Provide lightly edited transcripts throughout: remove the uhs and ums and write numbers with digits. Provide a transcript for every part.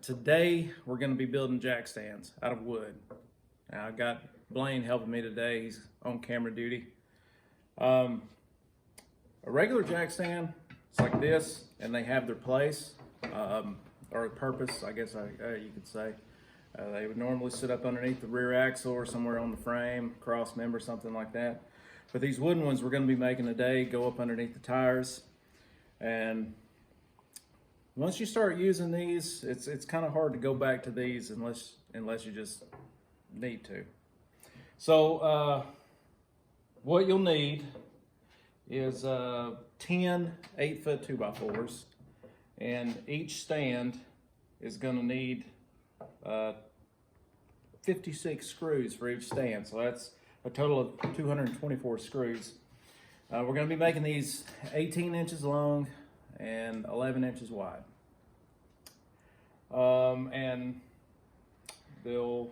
Today we're going to be building jack stands out of wood. Now I've got Blaine helping me today. He's on camera duty. A regular jack stand, it's like this, and they have their place or purpose, I guess you could say. They would normally sit up underneath the rear axle or somewhere on the frame, cross member, something like that. But these wooden ones we're going to be making today go up underneath the tires. And once you start using these, it's kind of hard to go back to these unless you just need to. So what you'll need is 10 8-foot 2x4s, and each stand is going to need 56 screws for each stand. So that's a total of 224 screws. We're going to be making these 18 inches long and 11 inches wide. And they'll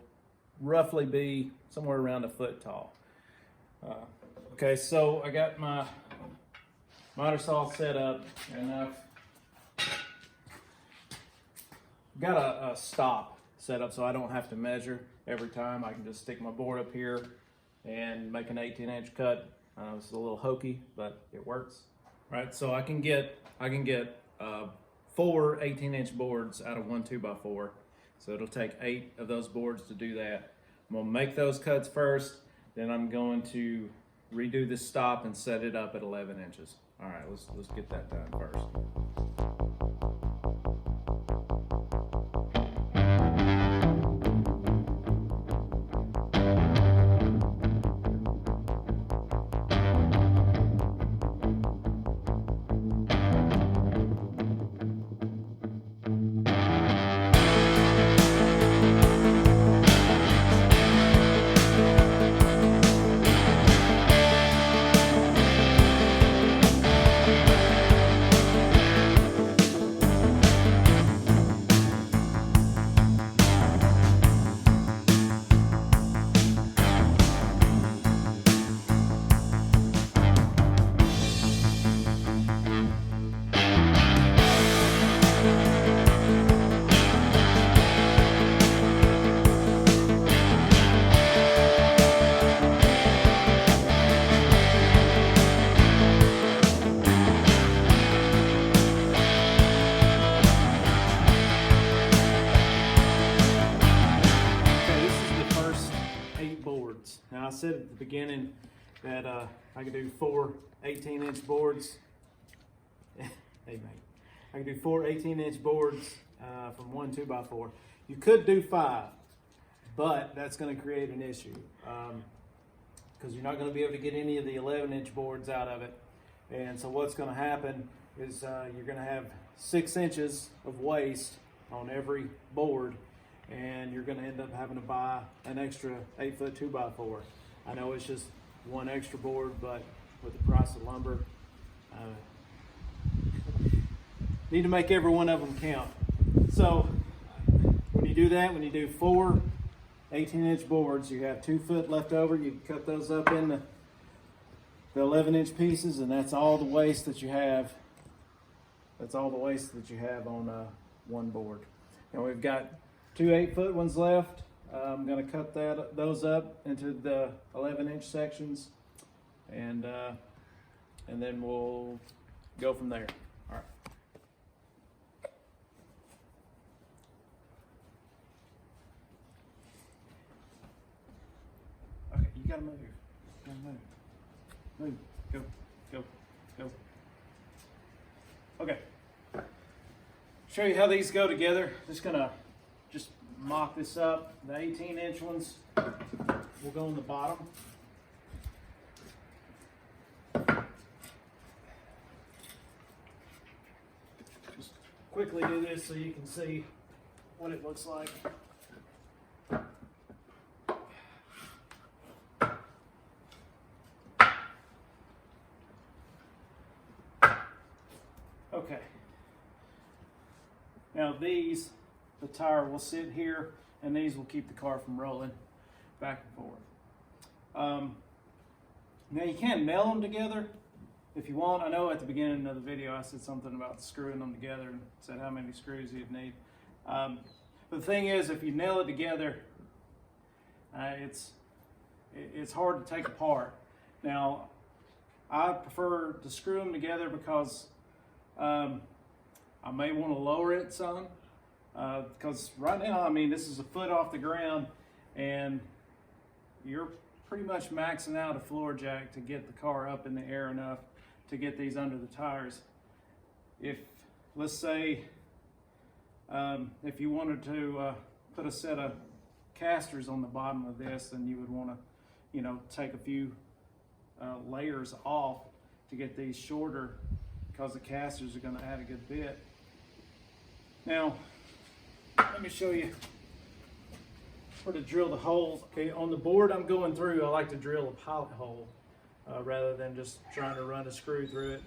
roughly be somewhere around a foot tall. Okay, so I got my miter saw set up, and I've got a stop set up so I don't have to measure every time. I can just stick my board up here and make an 18-inch cut. It's a little hokey, but it works. Right, so I can get 4 18-inch boards out of one 2x4. So it'll take 8 of those boards to do that. I'm gonna make those cuts first, then I'm going to redo this stop and set it up at 11 inches. All right, let's get that done first. Now I said at the beginning that I could do 4 18-inch boards. Hey mate, I could do 4 18-inch boards from one 2x4. You could do 5, but that's going to create an issue because you're not going to be able to get any of the 11-inch boards out of it. And so what's going to happen is you're going to have 6 inches of waste on every board, and you're going to end up having to buy an extra 8-foot 2x4. I know it's just one extra board, but with the price of lumber, need to make every one of them count. So when you do that, when you do 4 18-inch boards, you have 2 foot left over. You cut those up in the 11-inch pieces, and that's all the waste that you have. That's all the waste that you have on one board. And we've got 2 8-foot ones left. I'm going to cut those up into the 11-inch sections, and then we'll go from there. All right. Okay, you gotta move. Move. Go. Okay. Show you how these go together. Just gonna mock this up. The 18-inch ones will go on the bottom. Just quickly do this so you can see what it looks like. Okay. Now these, the tire will sit here, and these will keep the car from rolling back and forth. Now you can nail them together if you want. I know at the beginning of the video I said something about screwing them together and said how many screws you'd need. the thing is, if you nail it together, it's hard to take apart. Now, I prefer to screw them together because I may want to lower it some. Because right now, I mean, this is a foot off the ground, and you're pretty much maxing out a floor jack to get the car up in the air enough to get these under the tires. If, let's say, if you wanted to put a set of casters on the bottom of this, then you would want to, you know, take a few layers off to get these shorter, because the casters are going to add a good bit. Now, let me show you where to drill the holes. Okay, on the board I'm going through, I like to drill a pilot hole rather than just trying to run a screw through it.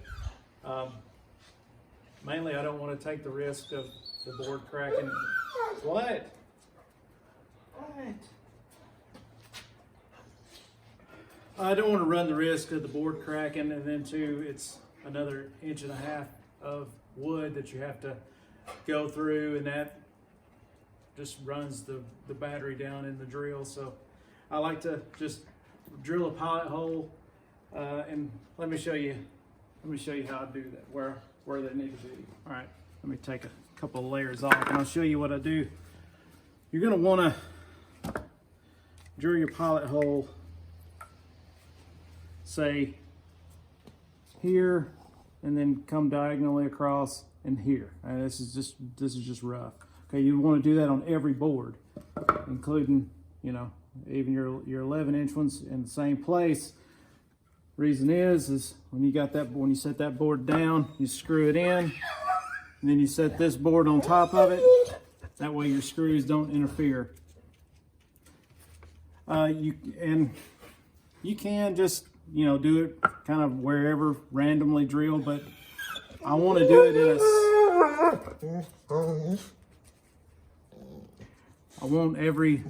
Mainly, I don't want to take the risk of the board cracking. What? I don't want to run the risk of the board cracking, and then too, it's another 1.5 inches of wood that you have to go through, and that just runs the battery down in the drill. So I like to just drill a pilot hole, and let me show you how I do that, where they need to be. All right, let me take a couple of layers off, and I'll show you what I do. You're going to want to drill your pilot hole, say here, and then come diagonally across and here. This is just rough. Okay, you want to do that on every board, including, you know, even your 11-inch ones in the same place. Reason is when you set that board down, you screw it in, and then you set this board on top of it. That way your screws don't interfere. You can just, you know, do it kind of wherever, randomly drill, but I want to do it in a. I want every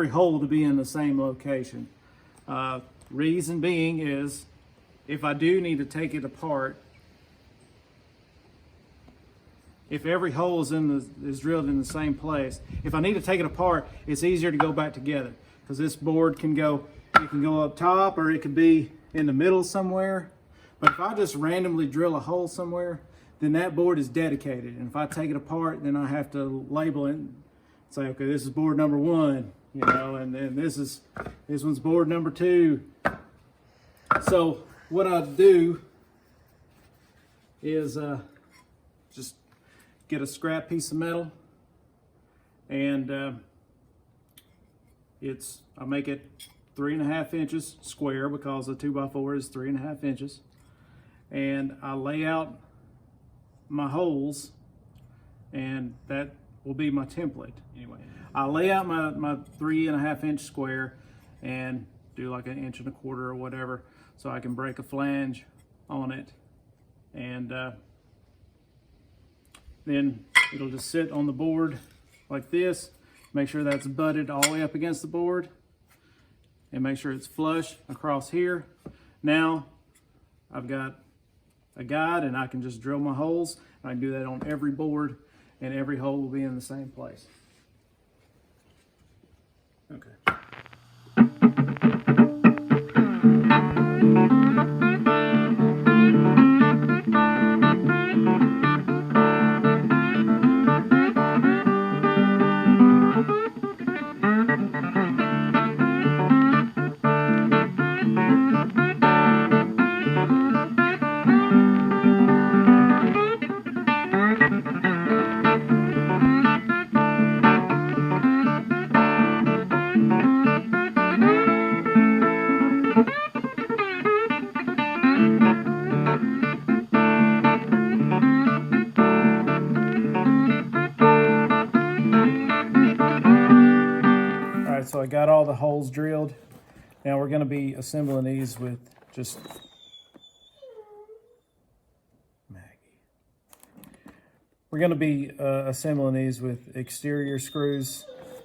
hole to be in the same location. Reason being is, if I do need to take it apart, if every hole is drilled in the same place, if I need to take it apart, it's easier to go back together, because this board can go up top, or it could be in the middle somewhere. But if I just randomly drill a hole somewhere, then that board is dedicated. And if I take it apart, then I have to label it and say, okay, this is board number 1, you know, and then this one's board number 2. So what I do is just get a scrap piece of metal, and I make it 3.5 inches square, because the 2x4 is 3.5 inches, and I lay out my holes, and that will be my template. Anyway, I lay out my 3.5 inch square and do like 1.25 inches or whatever, so I can break a flange on it, and then it'll just sit on the board like this. Make sure that's butted all the way up against the board, and make sure it's flush across here. Now I've got a guide, and I can just drill my holes. I can do that on every board, and every hole will be in the same place. Okay. So I got all the holes drilled. Now we're going to be assembling these with just Maggie. We're going to be assembling these with exterior screws.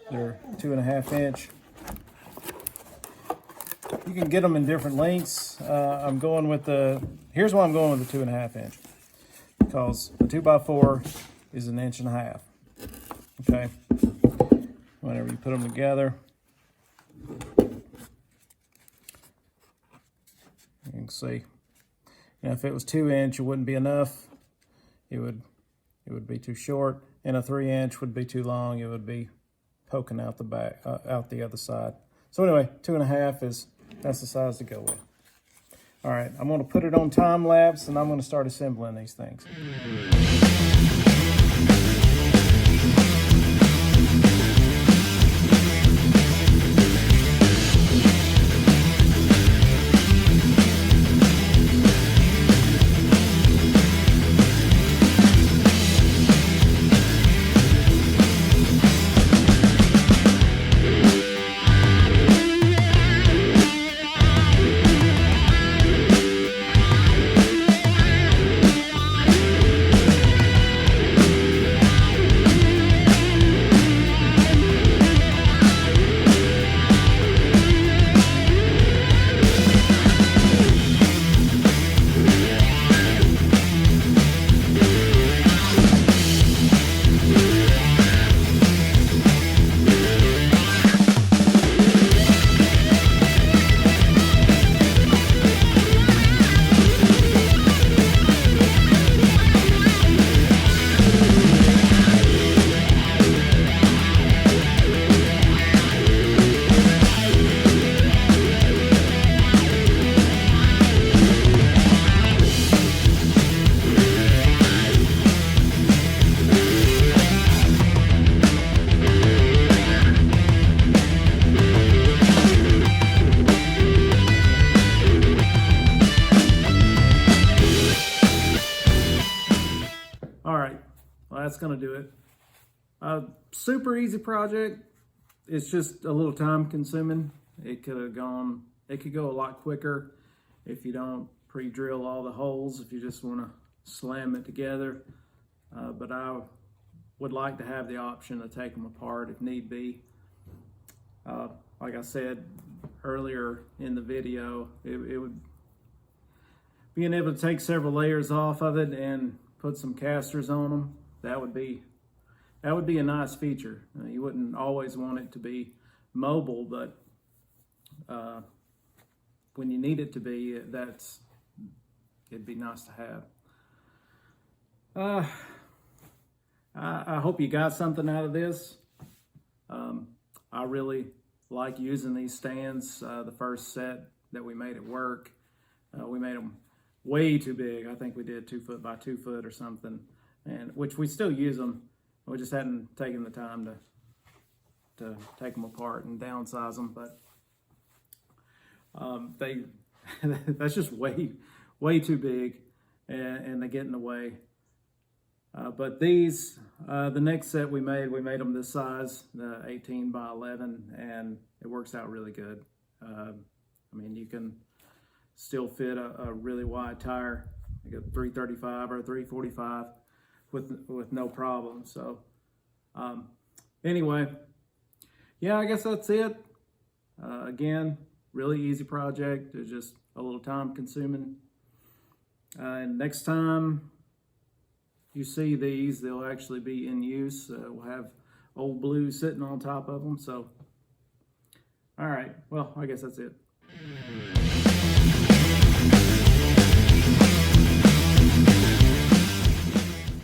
They're 2.5 inch. You can get them in different lengths. Here's why I'm going with the 2.5 inch. because a 2x4 is 1.5 inches. Okay, whenever you put them together, you can see. Now, if it was 2 inch, it wouldn't be enough. It would be too short, and a 3 inch would be too long. It would be poking out the back, out the other side. So anyway, 2.5 that's the size to go with. All right, I'm going to put it on time lapse, and I'm going to start assembling these things. That's gonna do it. Super easy project. It's just a little time consuming. It could go a lot quicker if you don't pre-drill all the holes, if you just wanna slam it together. But I would like to have the option to take them apart if need be. Like I said earlier in the video, it would being able to take several layers off of it and put some casters on them. That would be a nice feature. You wouldn't always want it to be mobile, but when you need it to be, it'd be nice to have. I hope you got something out of this. I really like using these stands. The first set that we made at work, we made them way too big. I think we did 2 foot by 2 foot or something, and which we still use them. We just hadn't taken the time to take them apart and downsize them, but that's just way too big, and they get in the way. But these, the next set we made them this size, the 18 by 11, and it works out really good. I mean, you can still fit a really wide tire, like a 335 or a 345 with no problem. So anyway, yeah, I guess that's it. Again, really easy project. It's just a little time consuming. And next time you see these, they'll actually be in use. We'll have old blue sitting on top of them. So, all right, well, I guess that's it.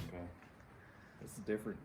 Okay, this is different.